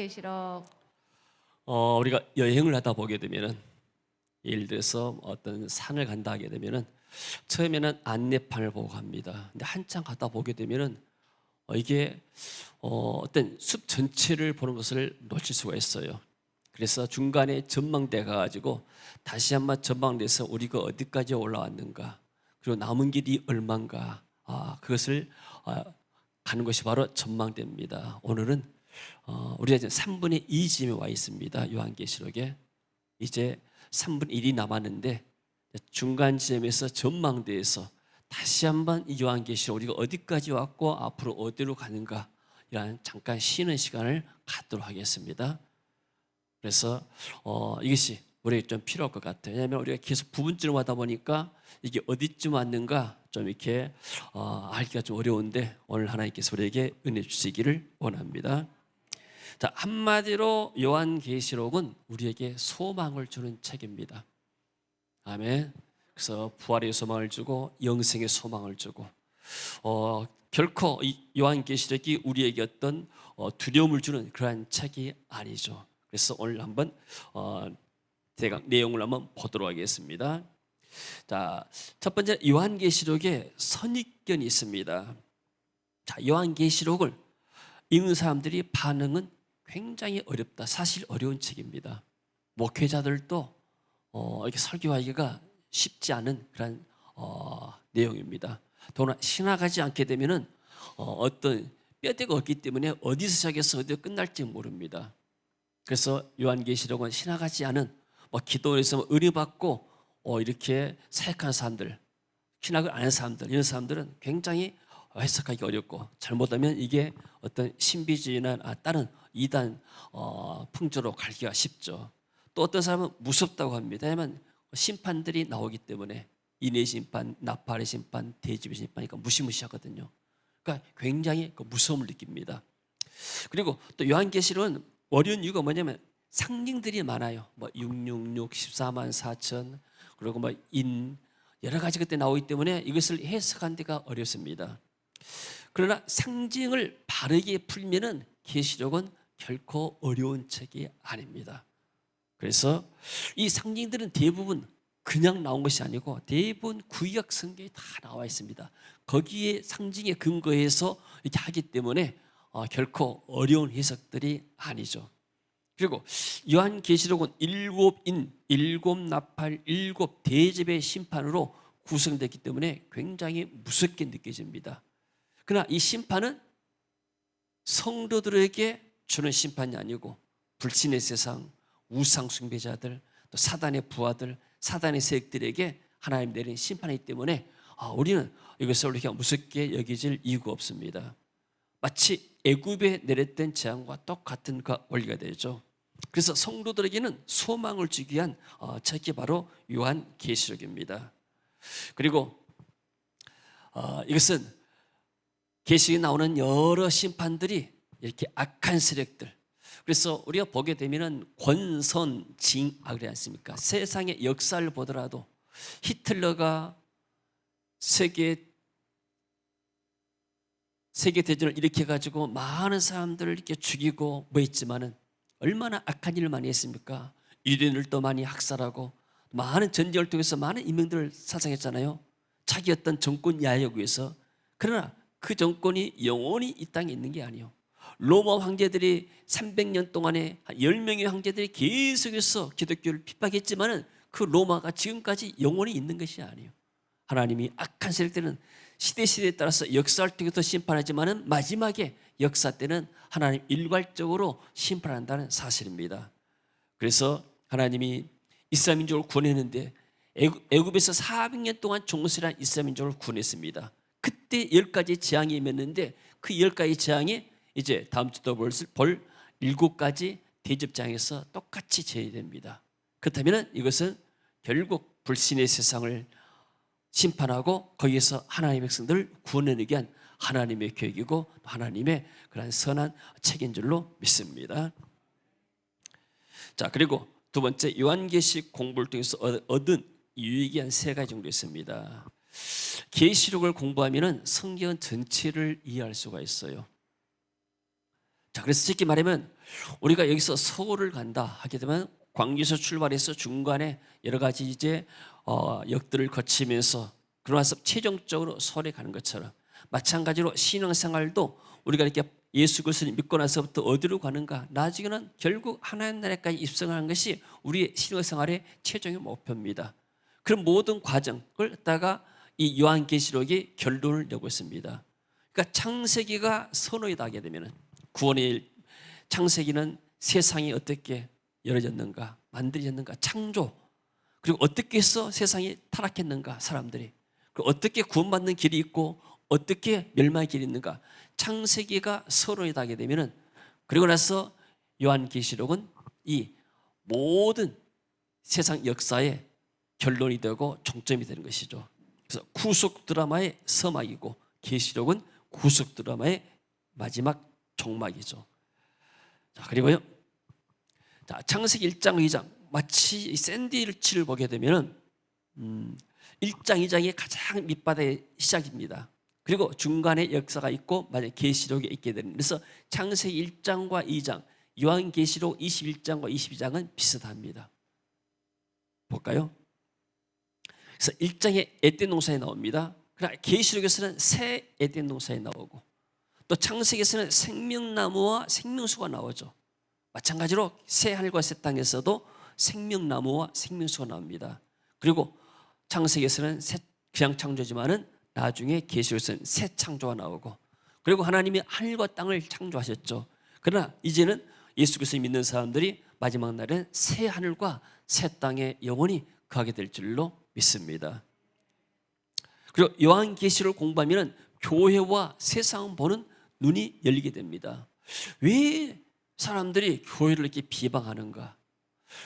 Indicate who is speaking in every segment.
Speaker 1: 계시록.
Speaker 2: 우리가 여행을 하다 보게 되면은, 예를 들어서 어떤 산을 간다 하게 되면은 처음에는 안내판을 보고 갑니다. 근데 한참 가다 보게 되면은 이게 어떤 숲 전체를 보는 것을 놓칠 수가 있어요. 그래서 중간에 전망대 가가지고 다시 한번 전망대에서 우리가 어디까지 올라왔는가, 그리고 남은 길이 얼마인가, 그것을 가는 것이 바로 전망대입니다. 오늘은 우리가 이제 3분의 2쯤에 와 있습니다. 요한계시록에 이제 3분의 1이 남았는데, 중간 지점에서 전망대에서 다시 한번 이 요한계시록 우리가 어디까지 왔고 앞으로 어디로 가는가, 이런 잠깐 쉬는 시간을 갖도록 하겠습니다. 그래서 이것이 우리에게 좀 필요할 것 같아요. 왜냐하면 우리가 계속 부분적으로 하다 보니까 이게 어디쯤 왔는가 좀 이렇게 알기가 좀 어려운데, 오늘 하나님께서 우리에게 은혜 주시기를 원합니다. 자, 한마디로 요한계시록은 우리에게 소망을 주는 책입니다. 아멘. 그래서 부활의 소망을 주고 영생의 소망을 주고, 결코 이 요한계시록이 우리에게 어떤 두려움을 주는 그러한 책이 아니죠. 그래서 오늘 한번 대강 내용을 한번 보도록 하겠습니다. 자, 첫 번째, 요한계시록에 선입견이 있습니다. 자, 요한계시록을 읽는 사람들이 반응은 굉장히 어렵다. 사실 어려운 책입니다. 목회자들도 이렇게 설교하기가 쉽지 않은 그런 내용입니다. 더구나 신학하지 않게 되면은 어떤 뼈대가 없기 때문에 어디서 시작해서 어디서 끝날지 모릅니다. 그래서 요한계시록은 신학하지 않은 기도에서 은혜 받고 이렇게 사역하는 사람들, 신학을 안 하는 사람들, 이런 사람들은 굉장히 해석하기 어렵고, 잘못하면 이게 어떤 신비주의나 다른 이단 풍조로 가기가 쉽죠. 또 어떤 사람은 무섭다고 합니다. 왜냐하면 심판들이 나오기 때문에, 인의 심판, 나팔의 심판, 대집의 심판이니까 무시무시하거든요. 그러니까 굉장히 무서움을 느낍니다. 그리고 또 요한계시록은 어려운 이유가 뭐냐면 상징들이 많아요. 666, 14만 4천, 그리고 여러 가지 그때 나오기 때문에 이것을 해석하는 데가 어렵습니다. 그러나 상징을 바르게 풀면은 계시록은 결코 어려운 책이 아닙니다. 그래서 이 상징들은 대부분 그냥 나온 것이 아니고 대부분 구약 성경에 다 나와 있습니다. 거기에 상징에 근거해서 이렇게 하기 때문에 결코 어려운 해석들이 아니죠. 그리고 요한계시록은 7인, 7나팔, 7대접의 심판으로 구성되기 때문에 굉장히 무섭게 느껴집니다. 그러나 이 심판은 성도들에게 주는 심판이 아니고 불신의 세상, 우상 숭배자들, 또 사단의 부하들, 사단의 세력들에게 하나님 내린 심판이기 때문에 우리는 이것을 우리가 무섭게 여기질 이유가 없습니다. 마치 애굽에 내렸던 재앙과 똑같은 원리가 되죠. 그래서 성도들에게는 소망을 주기 위한 책이 바로 요한계시록입니다. 그리고 이것은 계시록에 나오는 여러 심판들이 이렇게 악한 세력들, 그래서 우리가 보게 되면은 권선, 징악 그러지 않습니까? 세상의 역사를 보더라도 히틀러가 세계 대전을 일으켜 가지고 많은 사람들을 이렇게 죽이고 했지만은 얼마나 악한 일을 많이 했습니까? 유대인들도 많이 학살하고 많은 전쟁을 통해서 많은 인명들을 살상했잖아요. 자기 어떤 정권 야욕 위해서. 그러나 그 정권이 영원히 이 땅에 있는 게 아니에요. 로마 황제들이 300년 동안에 10명의 황제들이 계속해서 기독교를 핍박했지만은 그 로마가 지금까지 영원히 있는 것이 아니에요. 하나님이 악한 세력들은 시대에 따라서 역사를 통해서 심판하지만은 마지막에 역사 때는 하나님 일괄적으로 심판한다는 사실입니다. 그래서 하나님이 이스라엘 민족을 구원했는데 애굽에서 400년 동안 종살이한 이스라엘 민족을 구원했습니다. 그때 10가지 재앙이 임했는데 그 10가지 재앙이 이제 다음 주도 볼 7가지 대접장에서 똑같이 제외됩니다. 그렇다면 이것은 결국 불신의 세상을 심판하고 거기에서 하나님의 백성들을 구원하기 위한 하나님의 계획이고 하나님의 그런 선한 책인 줄로 믿습니다. 자, 그리고 두 번째, 요한계시록 공부를 통해서 얻은 유익이 한 3가지 정도 있습니다. 계시록을 공부하면 성경 전체를 이해할 수가 있어요. 자, 그래서 쉽게 말하면 우리가 여기서 서울을 간다 하게 되면 광주에서 출발해서 중간에 여러 가지 이제 역들을 거치면서 그러고 나서 최종적으로 서울에 가는 것처럼, 마찬가지로 신앙생활도 우리가 이렇게 예수 그리스도를 믿고 나서부터 어디로 가는가, 나중에는 결국 하나님 나라까지 입성하는 것이 우리의 신앙생활의 최종의 목표입니다. 그런 모든 과정을 갖다가 이 요한계시록이 결론을 내고 있습니다. 그러니까 창세기가 선언이 하게 되면, 구원의 창세기는 세상이 어떻게 열어졌는가, 만들어졌는가, 창조, 그리고 어떻게 해서 세상이 타락했는가, 사람들이, 그리고 어떻게 구원받는 길이 있고 어떻게 멸망의 길이 있는가, 창세기가 서론이 닿게 되면은, 그리고 나서 요한계시록은 이 모든 세상 역사의 결론이 되고 종점이 되는 것이죠. 그래서 구속 드라마의 서막이고 계시록은 구속 드라마의 마지막 종막이죠. 자, 그리고요, 자, 창세기 1장, 2장 마치 샌드위치를 보게 되면은 1장, 2장이 가장 밑바닥의 시작입니다. 그리고 중간에 역사가 있고 마지막 계시록이 있게 되는, 그래서 창세기 1장과 2장, 요한계시록 21장과 22장은 비슷합니다. 볼까요? 그래서 1장에 에덴 동산이 나옵니다. 그러나 계시록에서는 새 에덴 동산이 나오고, 또 창세기에서는 생명나무와 생명수가 나오죠. 마찬가지로 새 하늘과 새 땅에서도 생명나무와 생명수가 나옵니다. 그리고 창세기에서는 그냥 창조지만은 나중에 계시록에서는 새 창조가 나오고, 그리고 하나님이 하늘과 땅을 창조하셨죠. 그러나 이제는 예수 그리스도 믿는 사람들이 마지막 날엔 새 하늘과 새 땅에 영원히 거하게 될 줄로 믿습니다. 그리고 요한계시록을 공부하면 교회와 세상 보는 눈이 열리게 됩니다. 왜 사람들이 교회를 이렇게 비방하는가?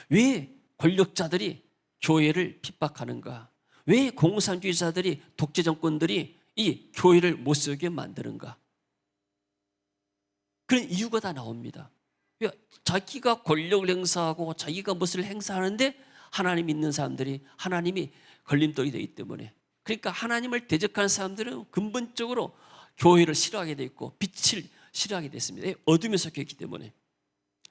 Speaker 2: 왜 권력자들이 교회를 핍박하는가? 왜 공산주의자들이, 독재 정권들이 이 교회를 못 쓰게 만드는가? 그런 이유가 다 나옵니다. 자기가 권력을 행사하고 자기가 무엇을 행사하는데 하나님 믿는 사람들이, 하나님이 걸림돌이 되기 때문에, 그러니까 하나님을 대적하는 사람들은 근본적으로 교회를 싫어하게 돼 있고 빛을 싫어하게 됐습니다. 어둠에 속해 있기 때문에.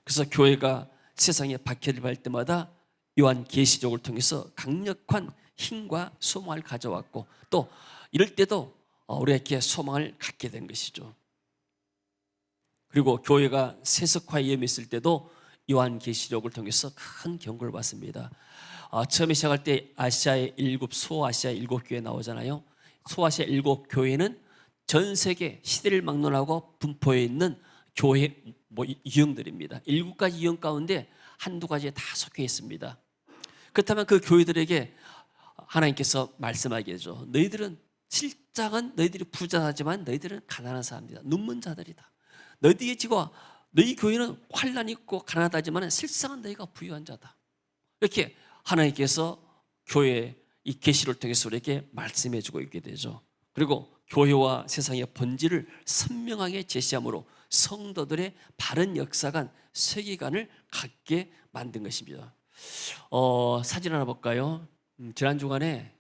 Speaker 2: 그래서 교회가 세상에 박해를 받을 때마다 요한계시록을 통해서 강력한 힘과 소망을 가져왔고, 또 이럴 때도 우리가 이렇게 소망을 갖게 된 것이죠. 그리고 교회가 세속화에 위험이 있을 때도 요한계시록을 통해서 큰 경고를 받습니다. 처음에 시작할 때 아시아의 소아시아의 7교회 나오잖아요. 소아시아 7교회는 전 세계 시대를 막론하고 분포해 있는 교회 유형들입니다. 7가지 유형 가운데 한두 가지에 다 속해 있습니다. 그렇다면 그 교회들에게 하나님께서 말씀하게 되죠. 너희들은 실장은 너희들이 부자하지만 너희들은 가난한 사람들이다. 눈먼 자들이다. 너희들이 지금 너희 교회는 환난이 있고 가난하다지만 실상은 너희가 부유한 자다. 이렇게 하나님께서 교회 이 계시를 통해서 우리에게 말씀해 주고 있게 되죠. 그리고 교회와 세상의 본질을 선명하게 제시함으로 성도들의 바른 역사관, 세계관을 갖게 만든 것입니다. 사진 하나 볼까요? 지난 주간에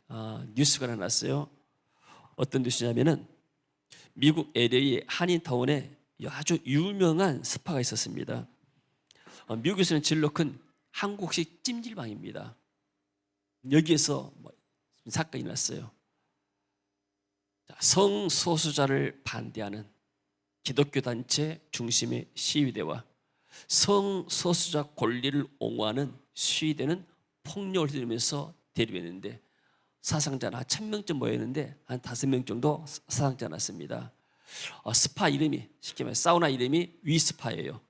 Speaker 2: 뉴스가 하나 났어요. 어떤 뉴스냐면은 미국 LA 한인타운에 아주 유명한 스파가 있었습니다. 미국에서는 진로 큰 한국식 찜질방입니다. 여기에서 사건이 났어요. 성소수자를 반대하는 기독교 단체 중심의 시위대와 성소수자 권리를 옹호하는 시위대는 폭력을 들이면서 대립했는데, 사상자는 한 1000명쯤 모였는데 한 5명 정도 사상자 났습니다. 스파 이름이, 쉽게 말해 사우나 이름이 위스파예요.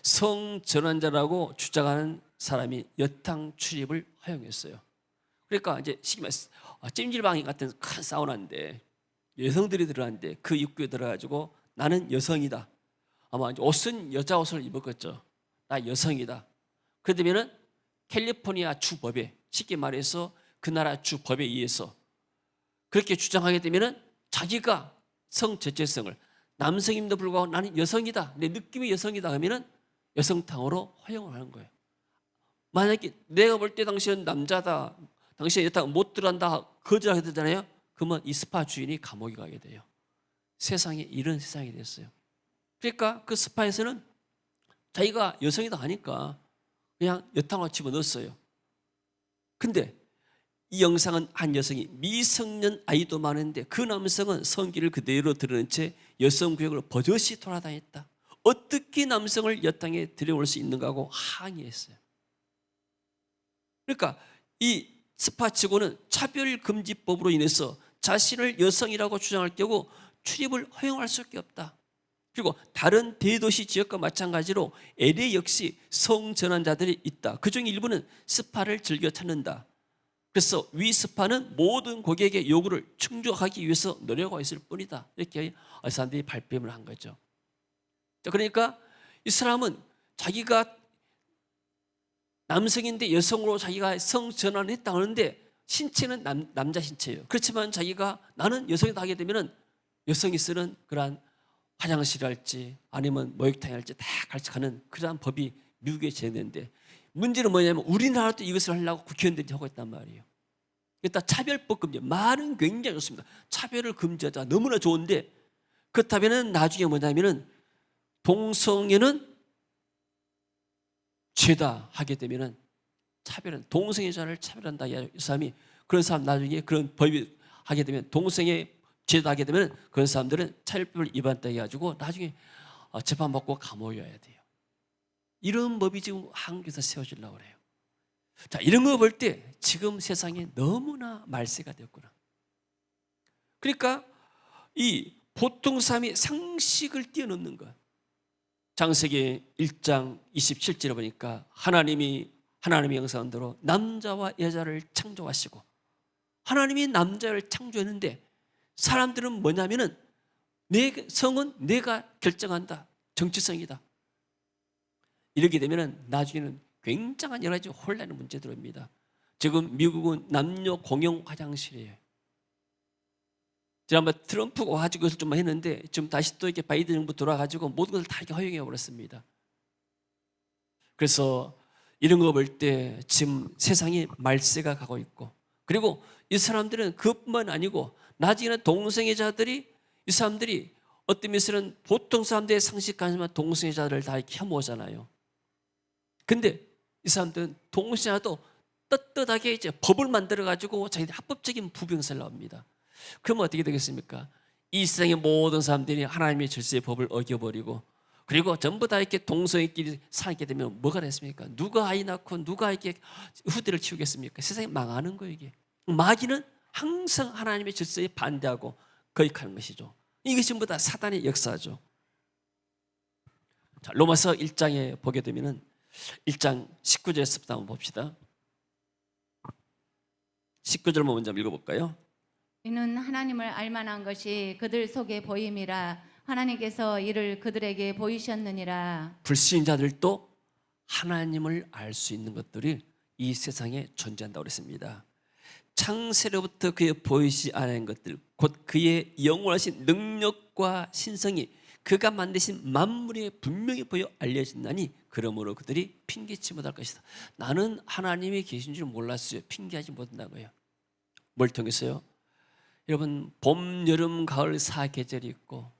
Speaker 2: 성전환자라고 주장하는 사람이 여탕 출입을 허용했어요. 그러니까 이제 쉽게 말해 찜질방 같은 큰 사우나인데 여성들이 들어가는데 그 입구에 들어가지고 나는 여성이다. 아마 이제 옷은 여자 옷을 입었겠죠. 나 여성이다. 그러면은 캘리포니아 주법에, 쉽게 말해서 그 나라 주법에 의해서 그렇게 주장하게 되면은 자기가 성정체성을, 남성임에도 불구하고 나는 여성이다, 내 느낌이 여성이다 하면은 여성탕으로 허용을 하는 거예요. 만약에 내가 볼 때 당신은 남자다, 당신은 여탕 못 들어간다 거절하게 되잖아요. 그러면 이 스파 주인이 감옥에 가게 돼요. 세상에 이런 세상이 됐어요. 그러니까 그 스파에서는 자기가 여성이다 하니까 그냥 여탕을 집어넣었어요. 근데 이 영상은 한 여성이 미성년 아이도 많은데 그 남성은 성기를 그대로 드러낸 채 여성 구역으로 버젓이 돌아다녔다. 어떻게 남성을 여탕에 들여올 수 있는가 하고 항의했어요. 그러니까 이 스파 측은 차별금지법으로 인해서 자신을 여성이라고 주장할 경우 출입을 허용할 수밖에 없다. 그리고 다른 대도시 지역과 마찬가지로 LA 역시 성전환자들이 있다. 그중 일부는 스파를 즐겨 찾는다. 그래서 위 스파는 모든 고객의 요구를 충족하기 위해서 노력하고 있을 뿐이다. 이렇게 사람들이 발뺌을 한 거죠. 그러니까 이 사람은 자기가 남성인데 여성으로 자기가 성전환을 했다고 하는데 신체는 남자 신체예요. 그렇지만 자기가 나는 여성이다 하게 되면 여성이 쓰는 그러한 화장실할지 아니면 목욕탕할지 다 같이 가는 그러한 법이 미국에 제정되는데 문제는 뭐냐면 우리나라도 이것을 하려고 국회의원들이 하고 있단 말이에요. 일단 차별법 금지, 말은 굉장히 좋습니다. 차별을 금지하자 너무나 좋은데 그렇다면 나중에 뭐냐면은 동성애는 죄다 하게 되면은 차별은 동성애자를 차별한다 이 사람이 그런 사람 나중에 그런 법이 하게 되면 동성애 죄다 하게 되면 그런 사람들은 차별법을 위반했다 해가지고 나중에 재판받고 감옥에 와야 돼요. 이런 법이 지금 한국에서 세워지려고 그래요. 자, 이런 거 볼 때 지금 세상에 너무나 말세가 되었구나. 그러니까 이 보통 사람이 상식을 뛰어넘는 것. 창세기 1장 27절에 보니까 하나님의 형상대로 남자와 여자를 창조하시고 하나님이 남자를 창조했는데 사람들은 뭐냐면은 내 성은 내가 결정한다. 정치성이다. 이렇게 되면은 나중에는 굉장한 여러 가지 혼란의 문제들이 옵니다. 지금 미국은 남녀 공용 화장실이에요. 지난번 트럼프가 와가지고 그것을 좀 했는데 지금 다시 또 이렇게 바이든 정부 돌아가지고 모든 것을 다 이렇게 허용해 버렸습니다. 그래서 이런 거 볼 때 지금 세상에 말세가 가고 있고 그리고 이 사람들은 그뿐만 아니고 나중에는 동성애자들이 이 사람들이 어떤 면에서는 보통 사람들의 상식까지만 동성애자들을 다 이렇게 혐오하잖아요. 근데 이 사람들은 동성애자도 떳떳하게 이제 법을 만들어 가지고 자기들 합법적인 부병사를 나옵니다. 그러면 어떻게 되겠습니까? 이 세상의 모든 사람들이 하나님의 질서의 법을 어겨버리고 그리고 전부 다 이렇게 동성애끼리 살게 되면 뭐가 됐습니까? 누가 아이 낳고 누가 이렇게 후대를 키우겠습니까? 세상이 망하는 거예요. 이게 마귀는 항상 하나님의 질서에 반대하고 거역하는 것이죠. 이것이 전부 다 사단의 역사죠. 자, 로마서 1장에 보게 되면은 1장 19절에서부터 한번 봅시다. 19절만 먼저 읽어볼까요?
Speaker 1: 이는 하나님을 알만한 것이 그들 속에 보임이라 하나님께서 이를 그들에게 보이셨느니라.
Speaker 2: 불신자들도 하나님을 알 수 있는 것들이 이 세상에 존재한다고 그랬습니다. 창세로부터 그의 보이지 않은 것들 곧 그의 영원하신 능력과 신성이 그가 만드신 만물에 분명히 보여 알려진다니 그러므로 그들이 핑계치 못할 것이다. 나는 하나님이 계신 줄 몰랐어요. 핑계하지 못한다고요. 뭘 통해서요? 여러분 봄, 여름, 가을 사계절이 있고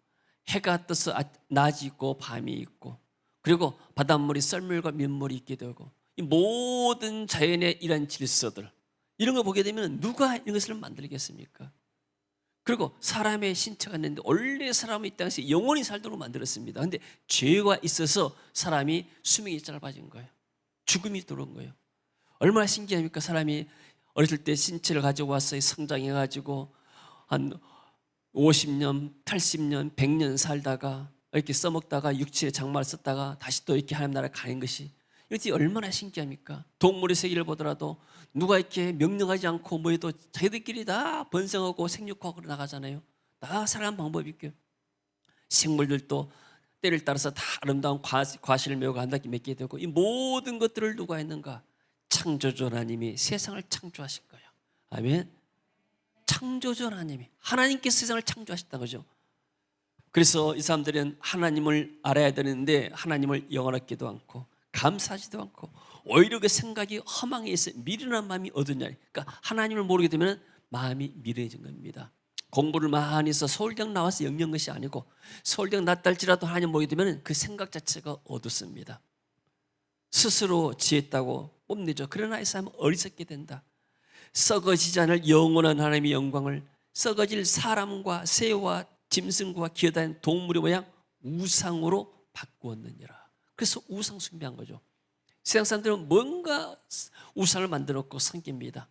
Speaker 2: 해가 떠서 낮이 있고 밤이 있고 그리고 바닷물이 썰물과 민물이 있게 되고 이 모든 자연의 이런 질서들 이런 거 보게 되면 누가 이런 것을 만들겠습니까? 그리고 사람의 신체가 있는데 원래 사람이 이 땅에서 영원히 살도록 만들었습니다. 그런데 죄가 있어서 사람이 수명이 짧아진 거예요. 죽음이 들어온 거예요. 얼마나 신기합니까? 사람이 어렸을 때 신체를 가지고 와서 성장해가지고 한 50년, 80년, 100년 살다가 이렇게 써먹다가 육체의 장마를 썼다가 다시 또 이렇게 하나님 나라에 가는 것이 이것이 얼마나 신기합니까? 동물의 세계를 보더라도 누가 이렇게 명령하지 않고 뭐해도 자기들끼리 다 번성하고 생육하고 나가잖아요. 다 살아가는 방법이 있고요. 식물들도 때를 따라서 다 아름다운 과실을 메고 한다기 맺게 되고 이 모든 것들을 누가 했는가? 창조주 하나님이 세상을 창조하신 거예요. 아멘. 창조주 하나님께서 세상을 창조하셨다는 거죠. 그래서 이 사람들은 하나님을 알아야 되는데 하나님을 영원하지도 않고 감사하지도 않고 오히려 그 생각이 허망해 있어 미련한 마음이 얻으냐. 그러니까 하나님을 모르게 되면 마음이 미련해진 겁니다. 공부를 많이 해서 서울대학 나와서 영리한 것이 아니고 서울대학 났다 할지라도 하나님 보게 되면 그 생각 자체가 어둡습니다. 스스로 지혜있다고 뽐내죠. 그러나 이 사람은 어리석게 된다. 썩어지지 않을 영원한 하나님의 영광을 썩어질 사람과 새와 짐승과 기어다니는 동물의 모양 우상으로 바꾸었느니라. 그래서 우상 숭배한 거죠. 세상 사람들은 뭔가 우상을 만들어 놓고 섬깁니다.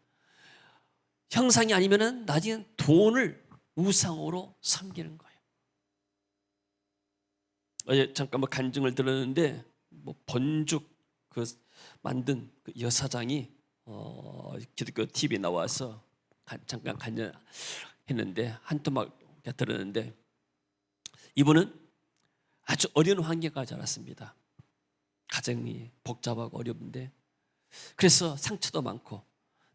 Speaker 2: 형상이 아니면은 나중에 돈을 우상으로 섬기는 거예요. 어제 잠깐 간증을 들었는데 번죽 그 만든 그 여사장이 기독교 TV에 나와서 잠깐 간증했는데 한 토막 들었는데 이분은 아주 어려운 환경과 자랐습니다. 가정이 복잡하고 어려운데 그래서 상처도 많고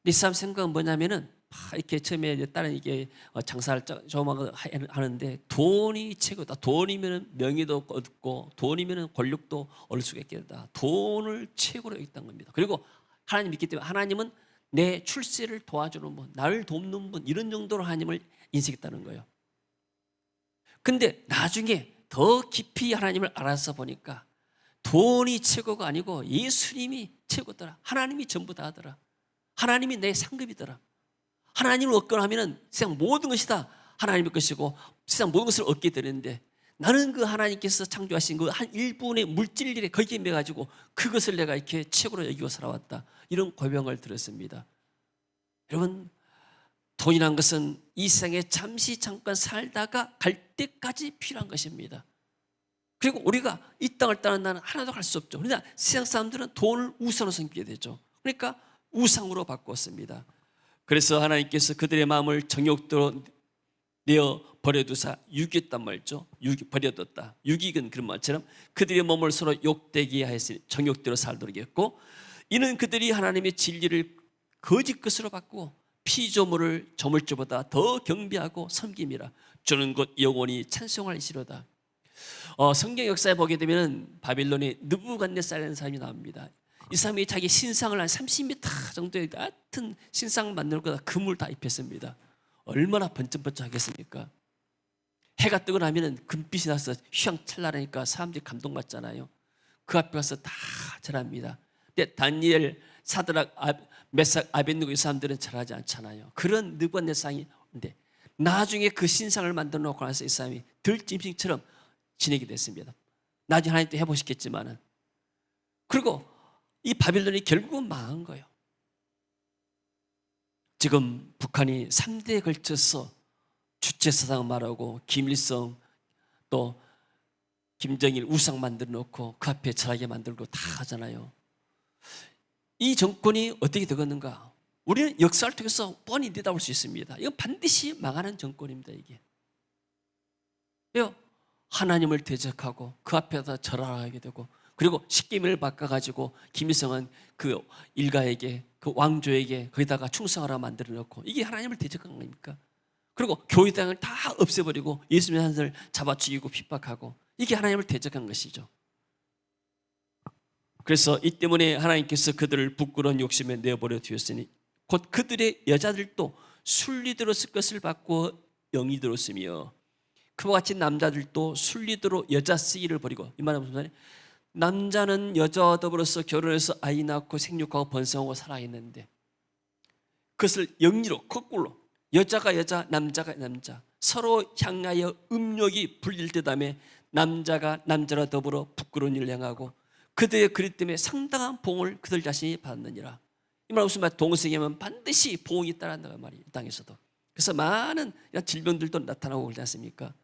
Speaker 2: 이 사람 생각은 뭐냐면은 이렇게 처음에 다른 이게 장사를 조그만 하는데 돈이 최고다. 돈이면 명예도 얻고 돈이면 권력도 얻을 수가 있겠다. 돈을 최고로 여겼던 겁니다. 그리고 하나님 믿기 때문에 하나님은 내 출세를 도와주는 분, 나를 돕는 분 이런 정도로 하나님을 인식했다는 거예요. 근데 나중에 더 깊이 하나님을 알아서 보니까 돈이 최고가 아니고 예수님이 최고더라. 하나님이 전부 다더라. 하나님이 내 상급이더라. 하나님을 얻거나 하면은 세상 모든 것이 다 하나님의 것이고 세상 모든 것을 얻게 되는데 나는 그 하나님께서 창조하신 그 한 일부분의 물질일에 거기에 매가지고 그것을 내가 이렇게 최고로 여기고 살아왔다. 이런 고백을 들었습니다. 여러분, 돈이란 것은 이 세상에 잠시 잠깐 살다가 갈 때까지 필요한 것입니다. 그리고 우리가 이 땅을 떠난 나는 하나도 갈 수 없죠. 그러나 세상 사람들은 돈을 우상으로 섬기게 되죠. 그러니까 우상으로 바꾸었습니다. 그래서 하나님께서 그들의 마음을 정욕대로 내어 버려두사 유기했단 말이죠. 버려뒀다. 유기는 그런 말처럼 그들의 몸을 서로 욕되게 하였으니 정욕대로 살도록 했고 이는 그들이 하나님의 진리를 거짓 것으로 바꾸고 피조물을 저물주보다 더 경배하고 섬김이라. 주는 곧 영원히 찬송할시로다. 성경 역사에 보게 되면 바빌론의 느부갓네살이라는 사람이 나옵니다. 이 사람이 자기 신상을 한 30m 정도의 같은 신상 만들고 금을 다 입혔습니다. 얼마나 번쩍번쩍하겠습니까? 해가 뜨고 나면 금빛이 나서 휘황찬란하니까 사람들이 감동받잖아요. 그 앞에 가서 다 절합니다. 근데 다니엘, 사드락, 메삭, 아벳느고 이 사람들은 절하지 않잖아요. 그런 느부갓네살인데 나중에 그 신상을 만들어 놓고 나서 이 사람이 들짐승처럼 지내게 됐습니다. 나중에 하나님 또 해보시겠지만은. 그리고 이 바빌론이 결국은 망한 거예요. 지금 북한이 3대에 걸쳐서 주체사상 말하고 김일성 또 김정일 우상 만들어 놓고 그 앞에 절하게 만들고 다 하잖아요. 이 정권이 어떻게 되겠는가? 우리는 역사를 통해서 뻔히 내다볼 수 있습니다. 이건 반드시 망하는 정권입니다. 이게 하나님을 대적하고 그 앞에다 절하게 되고 그리고 십계명을 바꿔가지고 김일성은 그 일가에게 그 왕조에게 거기다가 충성하라 만들어 놓고 이게 하나님을 대적한 겁니까? 그리고 교회당을 다 없애버리고 예수님의 한을 잡아 죽이고 핍박하고 이게 하나님을 대적한 것이죠. 그래서 이 때문에 하나님께서 그들을 부끄러운 욕심에 내버려 두었으니 곧 그들의 여자들도 순리대로 쓸 것을 바꾸어 영이대로 쓰며 그와 같이 남자들도 순리대로 여자 쓰기를 버리고 이 말은 무슨 말이에요? 남자는 여자와 더불어서 결혼해서 아이 낳고 생육하고 번성하고 살아있는데 그것을 영리로 거꾸로 여자가 여자 남자가 남자 서로 향하여 음욕이 불릴 듯하며 남자가 남자와 더불어 부끄러운 일을 행하고 그들의 그리 때문에 상당한 봉을 그들 자신이 받느니라. 이 말은 무슨 말? 동성애면 반드시 봉이 따른다는 말이에요. 이 땅에서도. 그래서 많은 질병들도 나타나고 그러지 않습니까?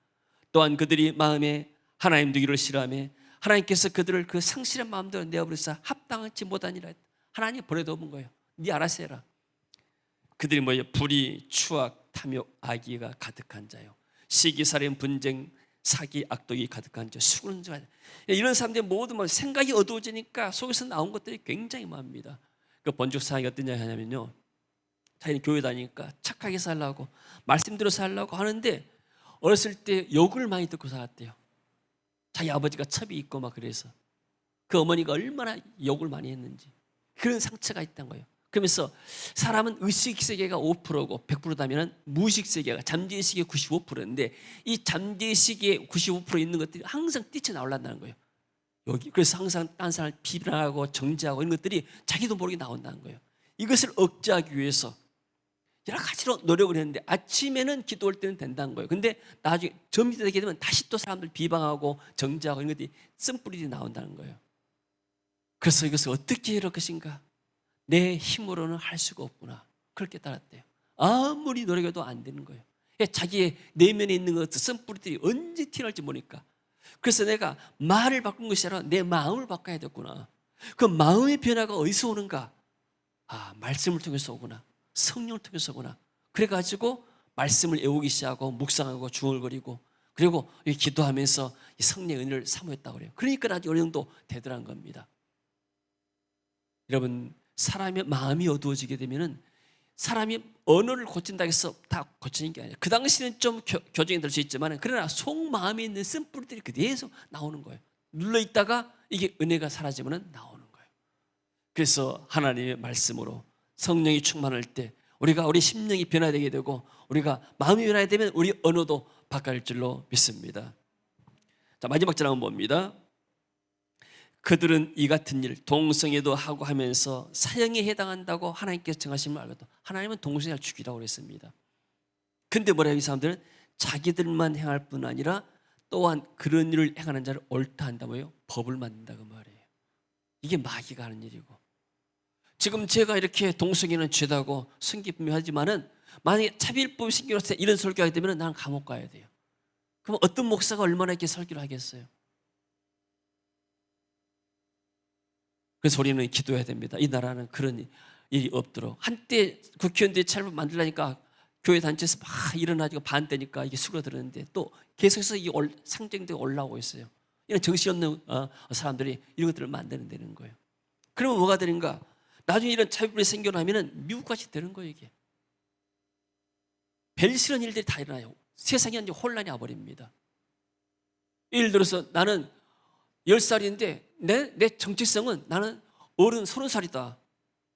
Speaker 2: 또한 그들이 마음에 하나님 되기를 싫어하며 하나님께서 그들을 그 상실한 마음대로 내어버려서 합당하지 못하니라. 하나님 버려두은 거예요. 네 알아서 해라. 그들이 뭐예요? 불의, 추악, 탐욕, 악의가 가득한 자요. 시기, 살인, 분쟁, 사기, 악독이 가득한 자, 수고는 자. 이런 사람들이 모두 뭐 생각이 어두워지니까 속에서 나온 것들이 굉장히 많습니다. 그 번죽 사항이 어떠냐 하냐면요. 자기는 교회 다니니까 착하게 살라고 말씀대로 살라고 하는데 어렸을 때 욕을 많이 듣고 살았대요. 자기 아버지가 첩이 있고 막 그래서 그 어머니가 얼마나 욕을 많이 했는지 그런 상처가 있다는 거예요. 그러면서 사람은 의식세계가 5%고 100%다면 무의식세계가 잠재의식이 95%인데 이 잠재의식에 95% 있는 것들이 항상 뛰쳐나올란다는 거예요. 여기 그래서 항상 딴 사람을 비난하고 정죄하고 이런 것들이 자기도 모르게 나온다는 거예요. 이것을 억제하기 위해서 여러 가지로 노력을 했는데 아침에는 기도할 때는 된다는 거예요. 근데 나중에 점이 되게 되면 다시 또 사람들 비방하고 정죄하고 이런 것들이 쓴뿌리들이 나온다는 거예요. 그래서 이것을 어떻게 이럴 것인가? 내 힘으로는 할 수가 없구나. 그렇게 따랐대요. 아무리 노력해도 안 되는 거예요. 자기의 내면에 있는 것 쓴뿌리들이 언제 튀어나올지 모르니까. 그래서 내가 말을 바꾼 것이 아니라 내 마음을 바꿔야 됐구나. 그 마음의 변화가 어디서 오는가? 말씀을 통해서 오구나. 성령을 통해서 오구나. 그래가지고 말씀을 애우기 시작하고 묵상하고 중얼거리고 그리고 기도하면서 이 성령의 은혜를 사모했다고 그래요. 그러니까 아주 어느 정도 되더란 겁니다. 여러분, 사람의 마음이 어두워지게 되면은 사람이 언어를 고친다고 해서 다 고치는 게 아니에요. 그 당시는 좀 교정이 될 수 있지만 그러나 속마음에 있는 쓴뿌리들이 그대로 나오는 거예요. 눌러있다가 이게 은혜가 사라지면 나오는 거예요. 그래서 하나님의 말씀으로 성령이 충만할 때 우리 심령이 변화되게 되고 우리가 마음이 변화되게 되면 우리 언어도 바뀔 줄로 믿습니다. 자, 마지막 절 한번 봅니다. 그들은 이 같은 일 동성애도 하고 하면서 사형에 해당한다고 하나님께서 정하신 걸 알거든. 하나님은 동성애를 죽이라고 그랬습니다. 근데 뭐래요? 이 사람들은 자기들만 행할 뿐 아니라 또한 그런 일을 행하는 자를 옳다 한다고요? 법을 만든다고 말이에요. 이게 마귀가 하는 일이고, 지금 제가 이렇게 동성애는 죄다고 성기분명하지만은 만약에 차별법이 생겨서 이런 설교하게 되면 나는 감옥 가야 돼요. 그럼 어떤 목사가 얼마나 이렇게 설교를 하겠어요? 그래서 우리는 기도해야 됩니다. 이 나라는 그런 일이 없도록. 한때 국회의원들이 차별법 만들려니까 교회 단체에서 막 일어나지고 반대니까 이게 수그러들었는데 또 계속해서 이 상정되고 올라오고 있어요. 이런 정신없는 사람들이 이런 것들을 만드는 거예요. 그러면 뭐가 되는가? 나중에 이런 차별법이 생겨나면 미국같이 되는 거예요. 이게 별 싫은 일들이 다 일어나요. 세상이 완전 혼란이 와버립니다. 예를 들어서 나는 10살인데 내 정체성은 나는 어른 30살이다.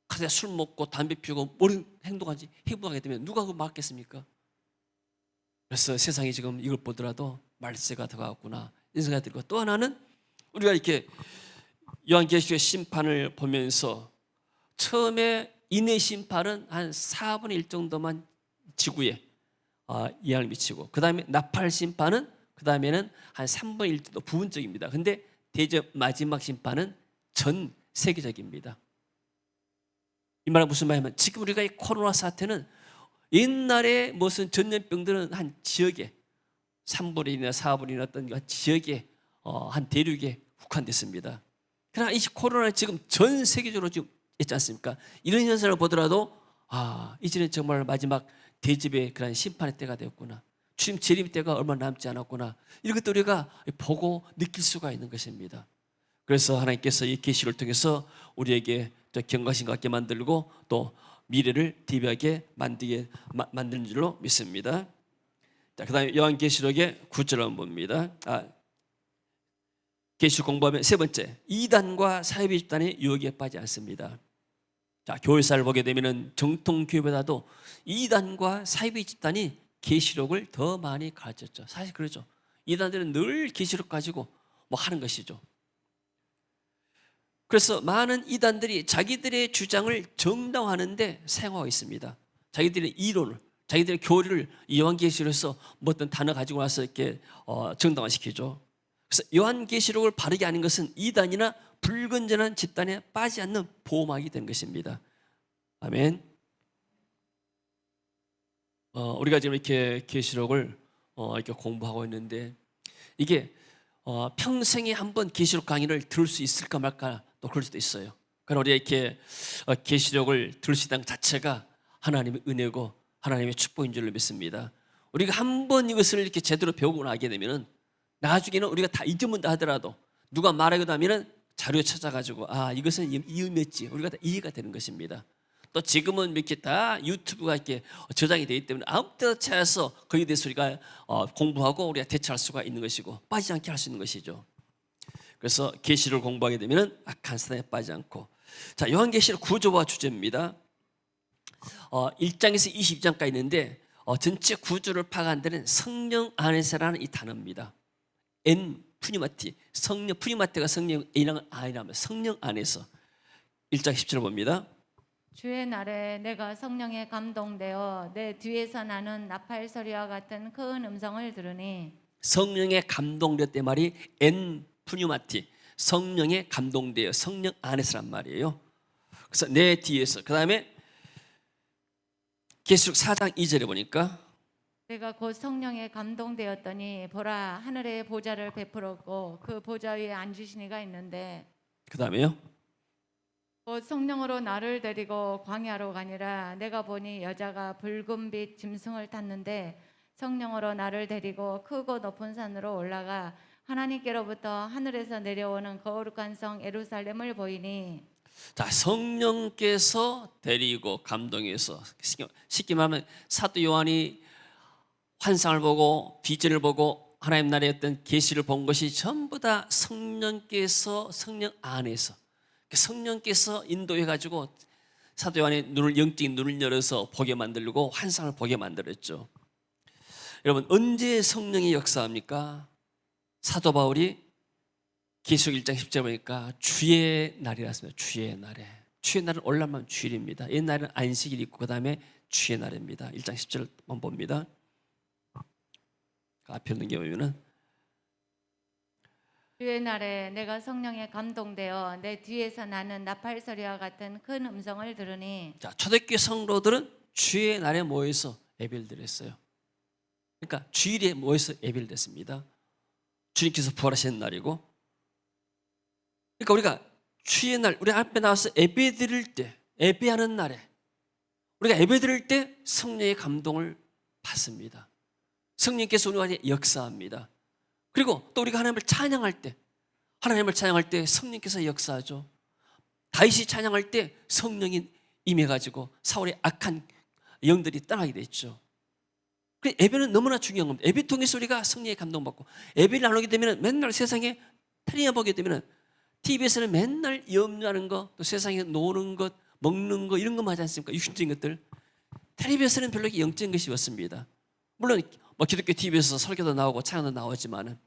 Speaker 2: 가서 술 먹고 담배 피우고 어른 행동하게 되면 누가 그거 막겠습니까? 그래서 세상이 지금 이걸 보더라도 말세가 다가왔구나 이런 생각이 들고, 또 하나는 우리가 이렇게 요한계시록의 심판을 보면서 처음에 인의 심판은 한 4분의 1 정도만 지구에 영향을 미치고, 그 다음에 나팔 심판은 그 다음에는 한 3분의 1 정도 부분적입니다. 근데 대접 마지막 심판은 전 세계적입니다. 이 말은 무슨 말이냐면 지금 우리가 이 코로나 사태는 옛날에 무슨 전염병들은 한 지역에 3분의 1이나 4분의 1 어떤 지역에 한 대륙에 국한됐습니다. 그러나 이 코로나는 지금 전 세계적으로 지금 있지 않습니까? 이런 현상을 보더라도 이제는 정말 마지막 대접의 그런 심판의 때가 되었구나. 주님 재림 때가 얼마 남지 않았구나. 이런 것도 우리가 보고 느낄 수가 있는 것입니다. 그래서 하나님께서 이 계시를 통해서 우리에게 경각심 갖게 만들고 또 미래를 대비하게 만드는 줄로 믿습니다. 자, 그다음에 요한계시록의 9절 한번 봅니다. 계시록 공부하면 세 번째, 이단과 사이비 집단의 유혹에 빠지지 않습니다. 자, 교회사를 보게 되면은 정통 교회보다도 이단과 사이비 집단이 계시록을 더 많이 가르쳤죠. 사실 그렇죠. 이단들은 늘 계시록 가지고 뭐 하는 것이죠. 그래서 많은 이단들이 자기들의 주장을 정당화하는데 사용하고 있습니다. 자기들의 이론을, 자기들의 교리를 요한계시록에서 뭐 어떤 단어 가지고 와서 이렇게 정당화시키죠. 그래서 요한계시록을 바르게 아는 것은 이단이나 불건전한 집단에 빠지지 않는 보호막이 된 것입니다. 아멘. 우리가 지금 이렇게 계시록을 이렇게 공부하고 있는데 이게 평생에 한 번 계시록 강의를 들을 수 있을까 말까 또 그럴 수도 있어요. 그러나 우리가 이렇게 계시록을 들을 수 있다는 것 자체가 하나님의 은혜고 하나님의 축복인 줄로 믿습니다. 우리가 한 번 이것을 이렇게 제대로 배우고 나게 되면은 나중에는 우리가 다 잊어먹는다 하더라도 누가 말하기도 하면은 자료 찾아가지고 이것은 이 의미였지, 우리가 다 이해가 되는 것입니다. 또 지금은 이렇게 다 유튜브가 이렇게 저장이 되기 때문에 아무 때나 찾아서 거기에 대해서 우리가 공부하고 우리가 대처할 수가 있는 것이고 빠지지 않게 할 수 있는 것이죠. 그래서 계시를 공부하게 되면 악한 사단에 빠지지 않고, 자, 요한계시록 구조와 주제입니다. 1장에서 22장까지 있는데 전체 구조를 파악한 데는 성령 안에서라는 이 단어입니다. 엔 푸니마티, 성령 푸니마티가 성령, A랑은 아니라면 성령 안에서. 1장 10절 봅니다.
Speaker 1: 주의 날에 내가 성령에 감동되어 내 뒤에서 나는 나팔 소리와 같은 큰 음성을 들으니.
Speaker 2: 성령에 감동되었대 말이 엔 푸니마티, 성령에 감동되어 성령 안에서란 말이에요. 그래서 내 뒤에서, 그 다음에 계시록 4장 2절에 보니까
Speaker 1: 내가 곧 성령에 감동되었더니 보라 하늘에 보좌를 베풀었고 그 보좌 위에 앉으신 이가 있는데
Speaker 2: 그 다음에요.
Speaker 1: 곧 성령으로 나를 데리고 광야로 가니라. 내가 보니 여자가 붉은 빛 짐승을 탔는데 성령으로 나를 데리고 크고 높은 산으로 올라가 하나님께로부터 하늘에서 내려오는 거룩한 성 예루살렘을 보이니.
Speaker 2: 자, 성령께서 데리고 감동해서, 쉽게 말하면 사도 요한이 환상을 보고 비전을 보고 하나님 나라의 어떤 계시를 본 것이 전부 다 성령께서, 성령 안에서 성령께서 인도해 가지고 사도 요한의 영적인 눈을 열어서 보게 만들고 환상을 보게 만들었죠. 여러분, 언제 성령이 역사합니까? 사도 바울이 계시록 1장 10절 보니까 주의 날이라 했습니다. 주의 날에. 주의 날은 올라면 주일입니다. 옛날에는 안식일 있고 그 다음에 주의 날입니다. 1장 10절만 봅니다. 앞에 있는 게 보면은
Speaker 1: 주의 날에 내가 성령에 감동되어 내 뒤에서 나는 나팔 소리와 같은 큰 음성을 들으니.
Speaker 2: 자, 초대교회 성도들은 주의 날에 모여서 예배를 드렸어요. 그러니까 주일에 모여서 예배를 드렸습니다. 주님께서 부활하신 날이고, 그러니까 우리가 주의 날, 우리 앞에 나와서 예배 드릴 때, 예배하는 날에 우리가 예배 드릴 때 성령의 감동을 받습니다. 성령께서 우리 안에 역사합니다. 그리고 또 우리가 하나님을 찬양할 때, 성령께서 역사하죠. 다윗이 찬양할 때 성령이 임해가지고 사울의 악한 영들이 떠나게 됐죠. 예배는 너무나 중요한 겁니다. 예배 통해서 우리가 성령의 감동받고, 예배를 나누게 되면 맨날 세상에 텔레비전 보게 되면 TV에서는 맨날 염려하는 거, 또 세상에 노는 것, 먹는 거, 이런 것만 하지 않습니까? 육신적인 것들. 텔레비전에서는 별로 영적인 것이 없습니다. 물론 기독교 TV에서 설교도 나오고 찬양도 나오지만은,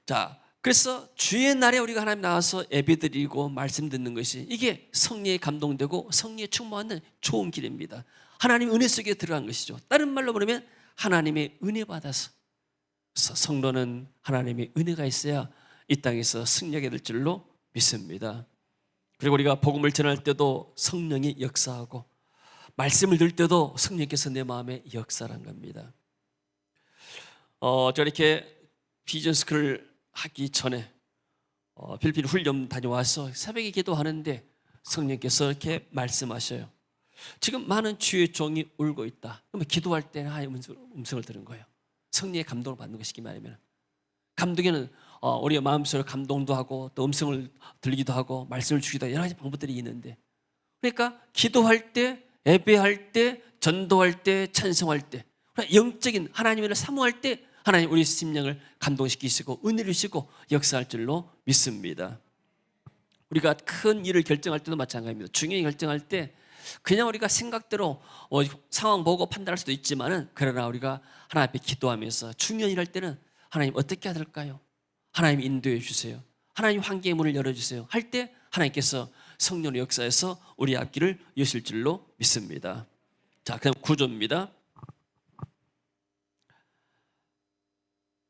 Speaker 2: 자, 그래서 주의 날에 우리가 하나님 나와서 예배드리고 말씀 듣는 것이, 이게 성령에 감동되고 성령에 충만한 좋은 길입니다. 하나님의 은혜 속에 들어간 것이죠. 다른 말로 보면 하나님의 은혜 받아서, 그래서 성도는 하나님의 은혜가 있어야 이 땅에서 승리하게 될 줄로 믿습니다. 그리고 우리가 복음을 전할 때도 성령이 역사하고, 말씀을 들을 때도 성령께서 내 마음에 역사한 겁니다. 저렇게 비전 스쿨을 하기 전에 필리핀 훈련 다녀와서 새벽에 기도하는데 성령께서 이렇게 말씀하셔요. 지금 많은 주의 종이 울고 있다. 그러면 기도할 때는 하나님의 음성을 들은 거예요. 성령의 감동을 받는 것이기 말이면, 감동에는 우리의 마음속으로 감동도 하고 또 음성을 들리기도 하고 말씀을 주기도 하고 여러 가지 방법들이 있는데, 그러니까 기도할 때, 예배할 때, 전도할 때, 찬송할 때, 영적인 하나님을 사모할 때 하나님 우리 심령을 감동시키시고 은혜를 주시고 역사할 줄로 믿습니다. 우리가 큰 일을 결정할 때도 마찬가지입니다. 중요한 결정할 때 그냥 우리가 생각대로 상황 보고 판단할 수도 있지만은, 그러나 우리가 하나님 앞에 기도하면서 중요한 일 할 때는 하나님 어떻게 해야 될까요? 하나님 인도해 주세요. 하나님 환경의 문을 열어주세요. 할 때 하나님께서 성령의 역사에서 우리 앞길을 여실 줄로 믿습니다. 자, 그럼 구조입니다.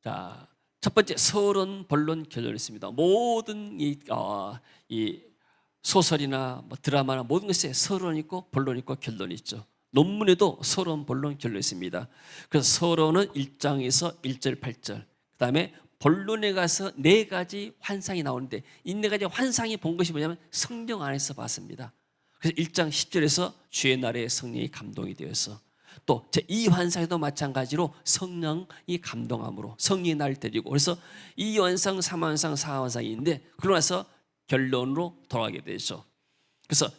Speaker 2: 자, 첫 번째 서론, 본론, 결론이 있습니다. 모든 이 소설이나 드라마나 모든 것에 서론이 있고 본론이 있고 결론이 있죠. 논문에도 서론, 본론, 결론이 있습니다. 그래서 서론은 1장에서 1절, 8절, 그 다음에 본론에 가서 4가지 환상이 나오는데, 이 4가지 환상이 본 것이 뭐냐면 성령 안에서 봤습니다. 그래서 1장 10절에서 주의 날에 성령이 감동이 되어서, 또 제2 환상에도 마찬가지로 성령이 감동함으로 성령이 날 때리고, 그래서 2환상, 3환상, 4환상이 있는데 그러고 나서 결론으로 돌아가게 되죠. 그래서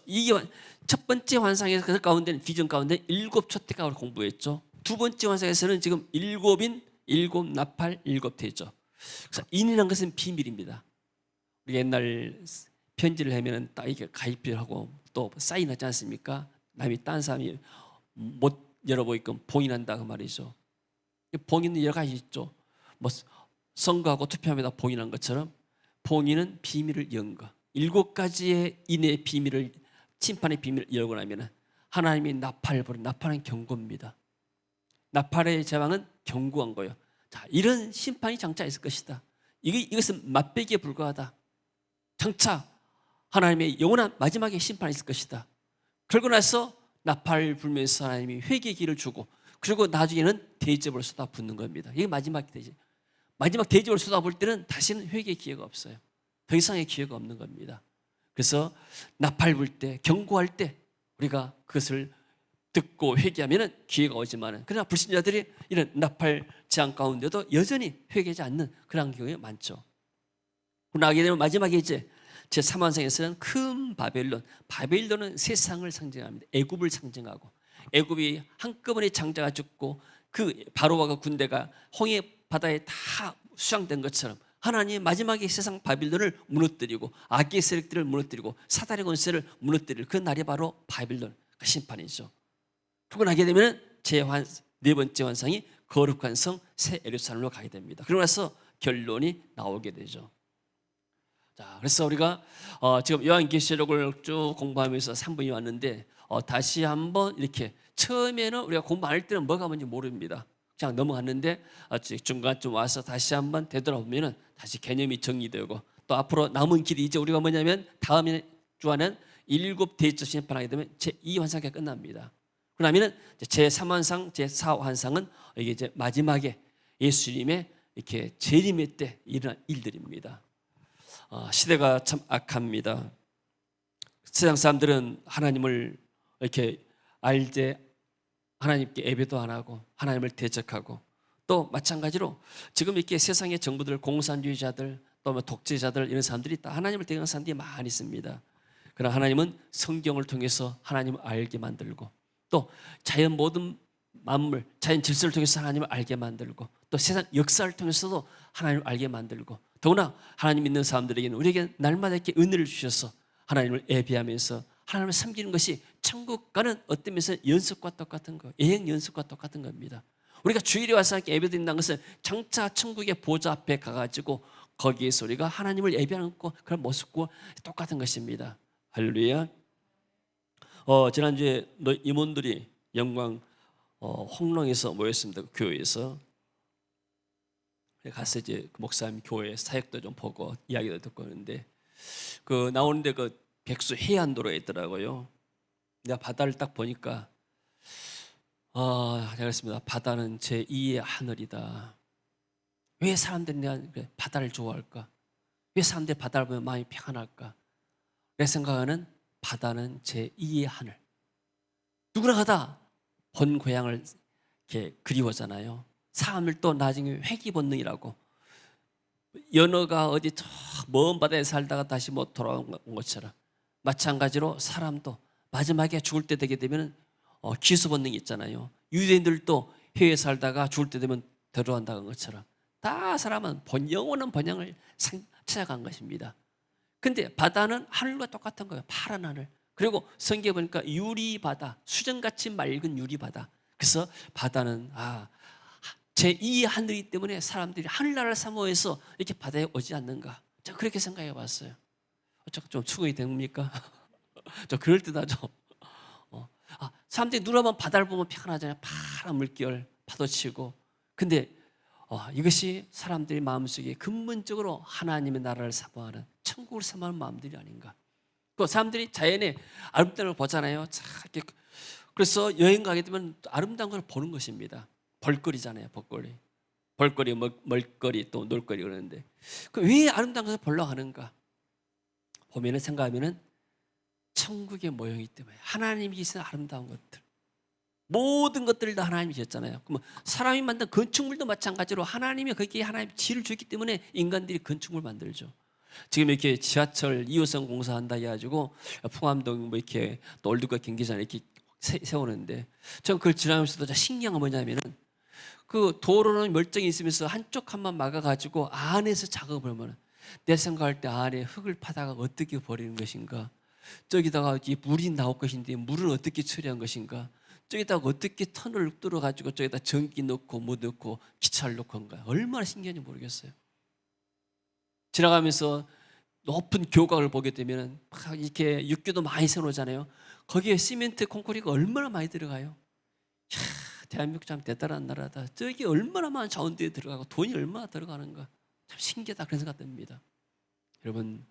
Speaker 2: 첫 번째 환상에서 그 가운데는 비전 가운데 7 초택각을 공부했죠. 두 번째 환상에서는 지금 7인 7 나팔 7 대죠. 그래서 인이라는 것은 비밀입니다. 우리 옛날 편지를 하면 딱 이게 가입을 하고 또 사인하지 않습니까? 남이 딴 사람이 못 열어보니까 봉인한다 그 말이죠. 봉인은 여러 가지 있죠. 뭐 선거하고 투표함에다 봉인한 것처럼 봉인은 비밀을 연 거. 7가지의 인의 비밀을, 심판의 비밀을 열고 나면 하나님이 나팔을 부른, 나팔은 경고입니다. 나팔의 제왕은 경고한 거예요. 자, 이런 심판이 장차 있을 것이다. 이것은 맛배기에 불과하다. 장차 하나님의 영원한 마지막에 심판이 있을 것이다. 그러고 나서 나팔을 불면서 하나님이 회개의 길을 주고, 그리고 나중에는 대접을 쏟아붓는 겁니다. 이게 마지막 대접. 마지막 대접을 쏟아볼 때는 다시는 회개의 기회가 없어요. 더 이상의 기회가 없는 겁니다. 그래서 나팔 불 때, 경고할 때 우리가 그것을 듣고 회개하면 기회가 오지만, 그러나 불신자들이 이런 나팔 재앙 가운데도 여전히 회개하지 않는 그런 경우가 많죠. 나게 되면 마지막에 이제 제3환상에서는 큰 바벨론, 바벨론은 세상을 상징합니다. 애굽을 상징하고, 애굽이 한꺼번에 장자가 죽고 그 바로와 그 군대가 홍해 바다에 다 수장된 것처럼 하나님이 마지막에 세상 바빌론을 무너뜨리고 악의 세력들을 무너뜨리고 사단의 권세를 무너뜨릴 그 날이 바로 바빌론 그 심판이죠. 그러고 나게 되면 네 번째 환상이 거룩한 성 새 예루살렘으로 가게 됩니다. 그러고 나서 결론이 나오게 되죠. 자, 그래서 우리가 지금 요한계시록을 쭉 공부하면서 3분이 왔는데 다시 한번 이렇게, 처음에는 우리가 공부 안 할 때는 뭐가 뭔지 모릅니다. 그냥 넘어갔는데 중간쯤 와서 다시 한번 되돌아보면은 다시 개념이 정리되고, 또 앞으로 남은 길이 이제 우리가 뭐냐면 다음 주에는 7 대접 심판하게 되면 제2환상이 끝납니다. 그러면은 제3환상, 제4환상은 이게 이제 마지막에 예수님의 이렇게 재림의 때 일어난 일들입니다. 시대가 참 악합니다. 세상 사람들은 하나님을 이렇게 알제 하나님께 예배도 안 하고 하나님을 대적하고, 또 마찬가지로 지금 이렇게 세상의 정부들, 공산주의자들, 또 뭐 독재자들, 이런 사람들이 있다. 하나님을 대적하는 사람들이 많이 있습니다. 그러나 하나님은 성경을 통해서 하나님을 알게 만들고, 또 자연 모든 만물, 자연 질서를 통해서 하나님을 알게 만들고, 또 세상 역사를 통해서도 하나님을 알게 만들고, 더구나 하나님 믿는 사람들에게는 우리에게 날마다 이렇게 은혜를 주셔서 하나님을 예배하면서 하나님을 섬기는 것이 천국 가는 어떤 면에서 연습과 똑같은 거, 여행 연습과 똑같은 겁니다. 우리가 주일에 와서 이렇게 예배드린다는 것은 장차 천국의 보좌 앞에 가가지고 거기에서 우리가 하나님을 예배하는 것, 그런 모습과 똑같은 것입니다. 할렐루야. 지난주에 임원들이 영광 홍롱에서 모였습니다. 그 교회에서 가서 이제 그 목사님 교회 사역도 좀 보고 이야기도 듣고 하는데, 그 나오는데 그 백수 해안도로에 있더라고요. 내가 바다를 딱 보니까 제가 그랬습니다. 바다는 제2의 하늘이다. 왜 사람들이 내가 바다를 좋아할까? 왜 사람들이 바다를 보면 마음이 평안할까? 내 생각하는 바다는 제2의 하늘. 누구나 가다 본 고향을 이렇게 그리워하잖아요. 사람을 또 나중에 회귀 본능이라고, 연어가 어디 저 먼 바다에 살다가 다시 못 돌아온 것처럼, 마찬가지로 사람도 마지막에 죽을 때 되게 되면 기수 본능이 있잖아요. 유대인들도 해외에 살다가 죽을 때 되면 들어간다는 것처럼 다 사람은 영원한 번영을 찾아간 것입니다. 근데 바다는 하늘과 똑같은 거예요. 파란 하늘. 그리고 성경에 보니까 유리바다, 수정같이 맑은 유리바다. 그래서 바다는 제2의 하늘이기 때문에 사람들이 하늘나라를 사모해서 이렇게 바다에 오지 않는가. 저 그렇게 생각해 봤어요. 좀 추궁이 됩니까? 저 그럴듯하죠. 사람들이 눈 오면 바다를 보면 평안하잖아요. 파란 물결 파도치고. 근데 이것이 사람들의 마음속에 근본적으로 하나님의 나라를 사모하는, 천국을 사모하는 마음들이 아닌가. 그 사람들이 자연의 아름다운 걸 보잖아요. 그래서 여행 가게 되면 아름다운 걸 보는 것입니다. 볼거리잖아요. 볼거리. 볼거리, 먹거리, 또 놀거리 그러는데, 왜 아름다운 것을 보려고 하는가? 보면은, 생각하면은 천국의 모형이기 때문에, 하나님이 계신 아름다운 것들, 모든 것들을 다 하나님이 지었잖아요. 그러면 사람이 만든 건축물도 마찬가지로 하나님이 거기에 하나님의 지혜를 주기 때문에 인간들이 건축물 만들죠. 지금 이렇게 지하철 2호선 공사한다 해가지고 풍암동 뭐 이렇게 또 올드가 경기장에 이렇게 세우는데, 전 그걸 지나면서도 신기한 건 뭐냐면은, 그 도로는 멀쩡히 있으면서 한쪽 칸만 막아가지고 안에서 작업을 하면, 내 생각할 때 안에 흙을 파다가 어떻게 버리는 것인가, 저기다가 이 물이 나올 것인데 물은 어떻게 처리한 것인가? 저기다가 어떻게 터널을 뚫어가지고 저기다 전기 넣고 뭐 넣고 기차를 넣고 한 거야. 얼마나 신기한지 모르겠어요. 지나가면서 높은 교각을 보게 되면 막 이렇게 육교도 많이 세워놓잖아요. 거기에 시멘트 콘크리트가 얼마나 많이 들어가요. 이야, 대한민국 참 대단한 나라다. 저기 얼마나 많은 자원들이 들어가고 돈이 얼마나 들어가는가. 참 신기하다 그런 생각 듭니다. 여러분,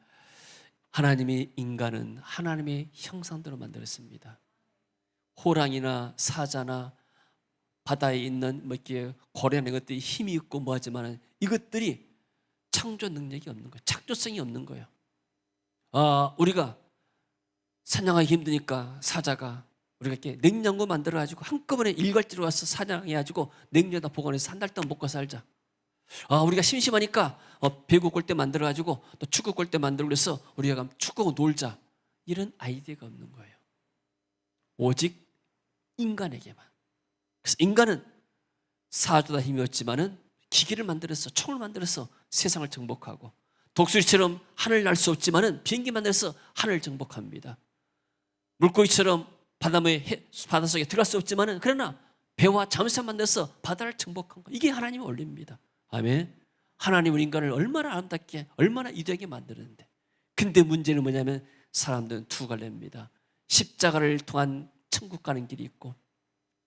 Speaker 2: 하나님이 인간은 하나님의 형상대로 만들었습니다. 호랑이나 사자나 바다에 있는 뭐 이렇게 고래나 것들이 힘이 있고 뭐하지만 이것들이 창조 능력이 없는 거예요. 창조성이 없는 거예요. 우리가 사냥하기 힘드니까 사자가 우리가 이렇게 냉장고 만들어가지고 한꺼번에 일괄지로 와서 사냥해가지고 냉장고에다 보관해서 한 달 동안 먹고 살자. 우리가 심심하니까 배구 골대 만들어가지고 또 축구 골대 만들고 그래서 우리가 축구하고 놀자. 이런 아이디어가 없는 거예요. 오직 인간에게만. 그래서 인간은 사주다 힘이 없지만은 기계를 만들어서 총을 만들어서 세상을 정복하고 독수리처럼 하늘을 날 수 없지만은 비행기 만들어서 하늘을 정복합니다. 물고기처럼 바닷속에 들어갈 수 없지만은 그러나 배와 잠수함 만들어서 바다를 정복한 거. 이게 하나님의 원리입니다. 아멘. 하나님은 인간을 얼마나 아름답게 얼마나 이되게 만드는데, 근데 문제는 뭐냐면 사람들은 두 갈래입니다. 십자가를 통한 천국 가는 길이 있고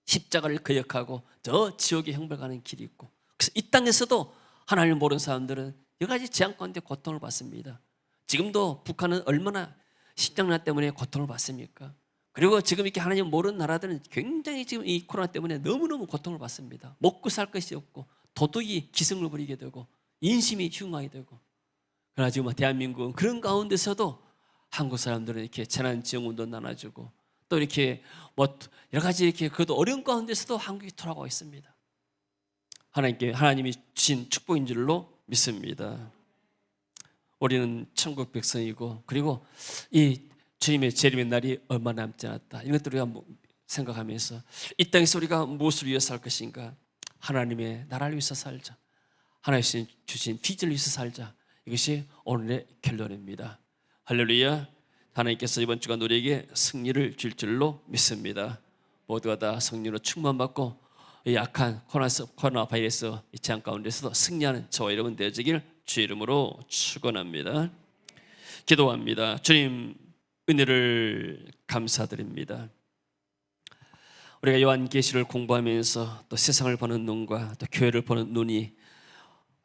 Speaker 2: 십자가를 거역하고 저 지옥의 형벌 가는 길이 있고, 그래서 이 땅에서도 하나님을 모르는 사람들은 여러 가지 재앙 가운데 고통을 받습니다. 지금도 북한은 얼마나 식량난 때문에 고통을 받습니까? 그리고 지금 이렇게 하나님 모르는 나라들은 굉장히 지금 이 코로나 때문에 너무너무 고통을 받습니다. 먹고 살 것이 없고 도덕이 기승을 부리게 되고 인심이 흉하게 되고. 그러나 지금 대한민국은 그런 가운데서도 한국 사람들은 이렇게 재난지원금도 나눠주고 또 이렇게 뭐 여러 가지 이렇게 그래도 어려운 가운데서도 한국이 돌아가고 있습니다. 하나님이 주신 축복인 줄로 믿습니다. 우리는 천국 백성이고 그리고 이 주님의 재림의 날이 얼마 남지 않았다. 이런 것들을 우리가 생각하면서 이 땅에서 우리가 무엇을 위해서 살 것인가? 하나님의 나라를 위해서 살자. 하나님 주신 비전을 위해서 살자. 이것이 오늘의 결론입니다. 할렐루야. 하나님께서 이번 주간 우리에게 승리를 줄 줄로 믿습니다. 모두가 다 성령으로 충만받고 이 약한 코로나 바이러스 이 재앙 가운데서도 승리하는 저와 여러분 되어지길 주의 이름으로 축원합니다. 기도합니다. 주님, 은혜를 감사드립니다. 우리가 요한계시를 공부하면서 또 세상을 보는 눈과 또 교회를 보는 눈이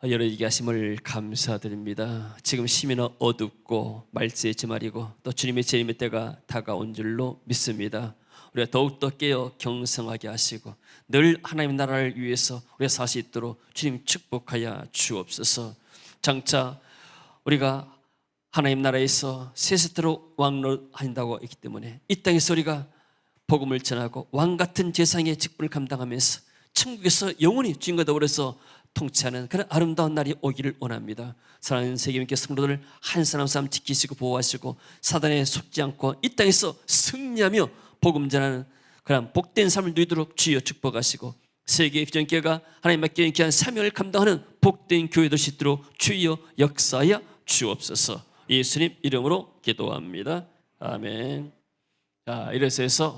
Speaker 2: 열어지게 하심을 감사드립니다. 지금 시민은 어둡고 말세의 주말이고 또 주님의 재림의 때가 다가온 줄로 믿습니다. 우리가 더욱더 깨어 경성하게 하시고 늘 하나님의 나라를 위해서 우리가 살 수 있도록 주님 축복하여 주옵소서. 장차 우리가 하나님 나라에서 세세토록 왕노한다고 했기 때문에 이 땅에서 우리가 복음을 전하고 왕같은 제사장의 직분을 감당하면서 천국에서 영원히 주님과 더불어서 통치하는 그런 아름다운 날이 오기를 원합니다. 사랑하는 세계민교 성도들 한 사람 사람 지키시고 보호하시고 사단에 속지 않고 이 땅에서 승리하며 복음 전하는 그런 복된 삶을 누리도록 주여 축복하시고 세계 비전교회가 하나님 맡겨 귀한 사명을 감당하는 복된 교회 될 수 있도록 주여 역사하여 주옵소서. 예수님 이름으로 기도합니다. 아멘. 자, 이래서 해서